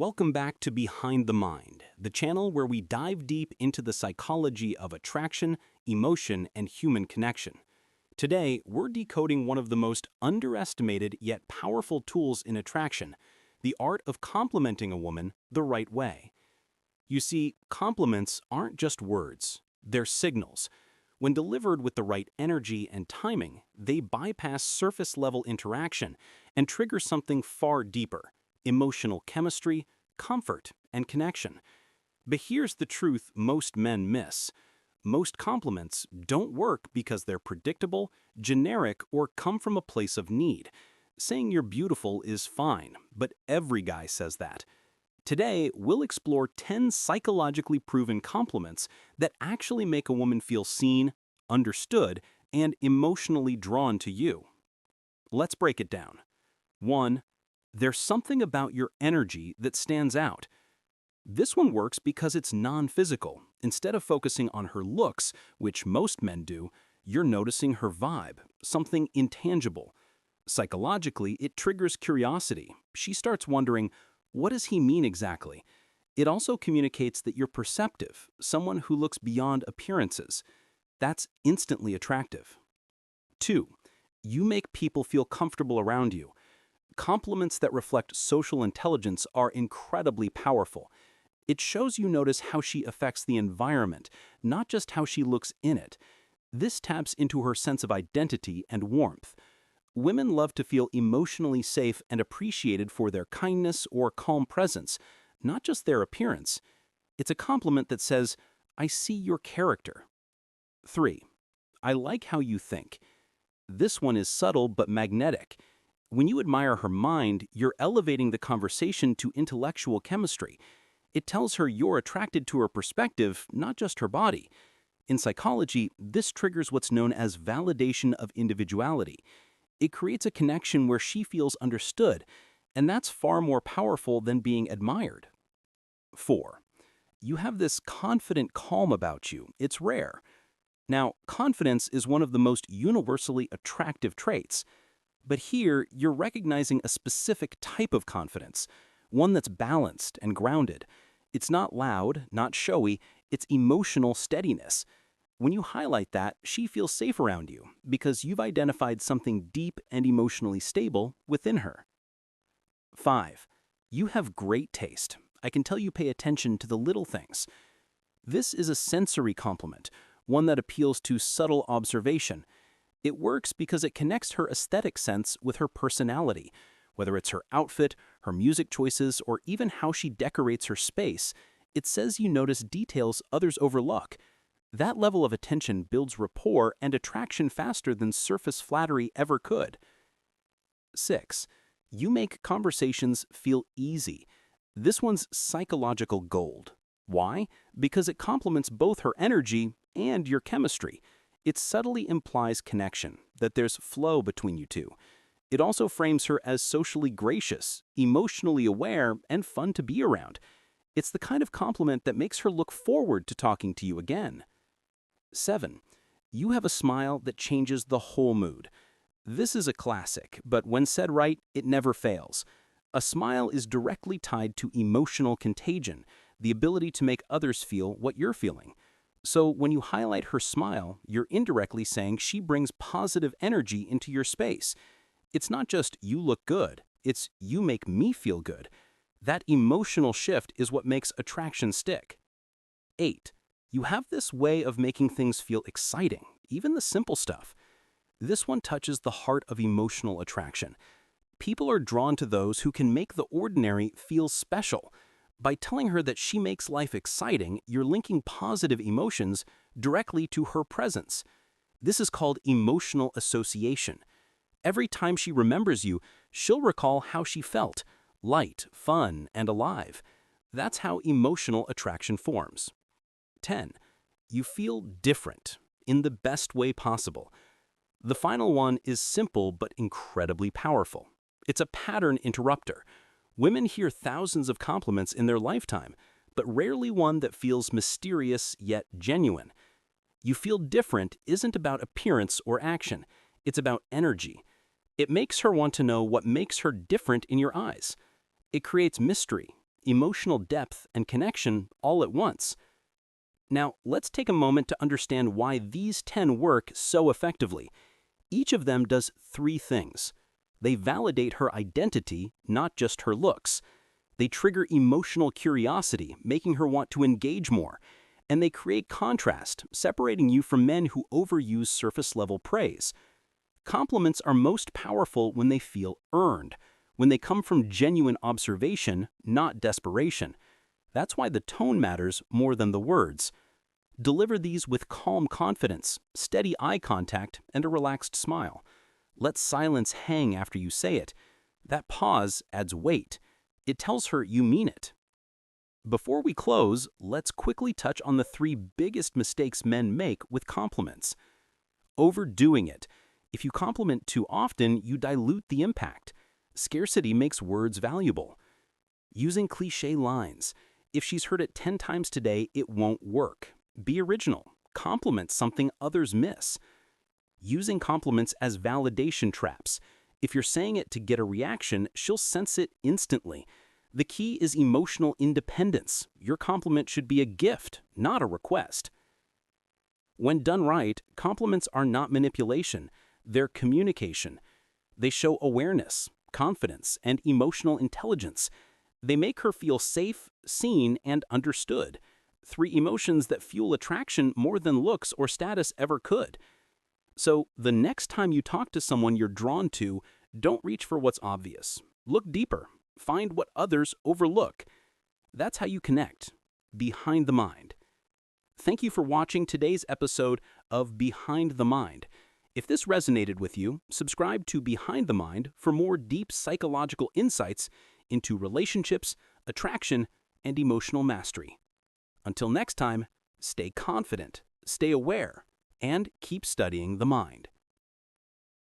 Welcome back to Behind the Mind, the channel where we dive deep into the psychology of attraction, emotion, and human connection. Today, we're decoding one of the most underestimated yet powerful tools in attraction, the art of complimenting a woman the right way. You see, compliments aren't just words, they're signals. When delivered with the right energy and timing, they bypass surface-level interaction and trigger something far deeper: emotional chemistry, comfort, and connection. But here's the truth most men miss. Most compliments don't work because they're predictable, generic, or come from a place of need. Saying you're beautiful is fine, but every guy says that. Today, we'll explore 10 psychologically proven compliments that actually make a woman feel seen, understood, and emotionally drawn to you. Let's break it down. 1. There's something about your energy that stands out. This one works because it's non-physical. Instead of focusing on her looks, which most men do, you're noticing her vibe, something intangible. Psychologically, it triggers curiosity. She starts wondering, what does he mean exactly? It also communicates that you're perceptive, someone who looks beyond appearances. That's instantly attractive. 2. You make people feel comfortable around you. Compliments that reflect social intelligence are incredibly powerful. It shows you notice how she affects the environment, not just how she looks in it. This taps into her sense of identity and warmth. Women love to feel emotionally safe and appreciated for their kindness or calm presence, not just their appearance. It's a compliment that says, "I see your character." 3. I like how you think. This one is subtle but magnetic. When you admire her mind, you're elevating the conversation to intellectual chemistry. It tells her you're attracted to her perspective, not just her body. In psychology, this triggers what's known as validation of individuality. It creates a connection where she feels understood, and that's far more powerful than being admired. 4. You have this confident calm about you. It's rare. Now, confidence is one of the most universally attractive traits. But here, you're recognizing a specific type of confidence, one that's balanced and grounded. It's not loud, not showy, it's emotional steadiness. When you highlight that, she feels safe around you because you've identified something deep and emotionally stable within her. 5. You have great taste. I can tell you pay attention to the little things. This is a sensory compliment, one that appeals to subtle observation. It works because it connects her aesthetic sense with her personality. Whether it's her outfit, her music choices, or even how she decorates her space, it says you notice details others overlook. That level of attention builds rapport and attraction faster than surface flattery ever could. 6. You make conversations feel easy. This one's psychological gold. Why? Because it complements both her energy and your chemistry. It subtly implies connection, that there's flow between you two. It also frames her as socially gracious, emotionally aware, and fun to be around. It's the kind of compliment that makes her look forward to talking to you again. 7. You have a smile that changes the whole mood. This is a classic, but when said right, it never fails. A smile is directly tied to emotional contagion, the ability to make others feel what you're feeling. So when you highlight her smile, you're indirectly saying she brings positive energy into your space. It's not just you look good, it's you make me feel good. That emotional shift is what makes attraction stick. 8. You have this way of making things feel exciting, even the simple stuff. This one touches the heart of emotional attraction. People are drawn to those who can make the ordinary feel special. By telling her that she makes life exciting, you're linking positive emotions directly to her presence. This is called emotional association. Every time she remembers you, she'll recall how she felt: light, fun, and alive. That's how emotional attraction forms. 10. You feel different, in the best way possible. The final one is simple but incredibly powerful. It's a pattern interrupter. Women hear thousands of compliments in their lifetime, but rarely one that feels mysterious yet genuine. You feel different isn't about appearance or action. It's about energy. It makes her want to know what makes her different in your eyes. It creates mystery. emotional depth, and connection all at once. Now, let's take a moment to understand why these 10 work so effectively. Each of them does 3 things. They validate her identity, not just her looks. They trigger emotional curiosity, making her want to engage more. And they create contrast, separating you from men who overuse surface-level praise. Compliments are most powerful when they feel earned, when they come from genuine observation, not desperation. That's why the tone matters more than the words. Deliver these with calm confidence, steady eye contact, and a relaxed smile. Let silence hang after you say it. That pause adds weight. It tells her you mean it. Before we close, let's quickly touch on the 3 biggest mistakes men make with compliments. Overdoing it. If you compliment too often, you dilute the impact. Scarcity makes words valuable. Using cliché lines. If she's heard it 10 times today, it won't work. Be original. Compliment something others miss. Using compliments as validation traps. If you're saying it to get a reaction, she'll sense it instantly. The key is emotional independence. Your compliment should be a gift, not a request. When done right, compliments are not manipulation. They're communication. They show awareness, confidence, and emotional intelligence. They make her feel safe, seen, and understood. 3 emotions that fuel attraction more than looks or status ever could. So, the next time you talk to someone you're drawn to, don't reach for what's obvious. Look deeper. Find what others overlook. That's how you connect. Behind the Mind. Thank you for watching today's episode of Behind the Mind. If this resonated with you, subscribe to Behind the Mind for more deep psychological insights into relationships, attraction, and emotional mastery. Until next time, stay confident, stay aware, and keep studying the mind.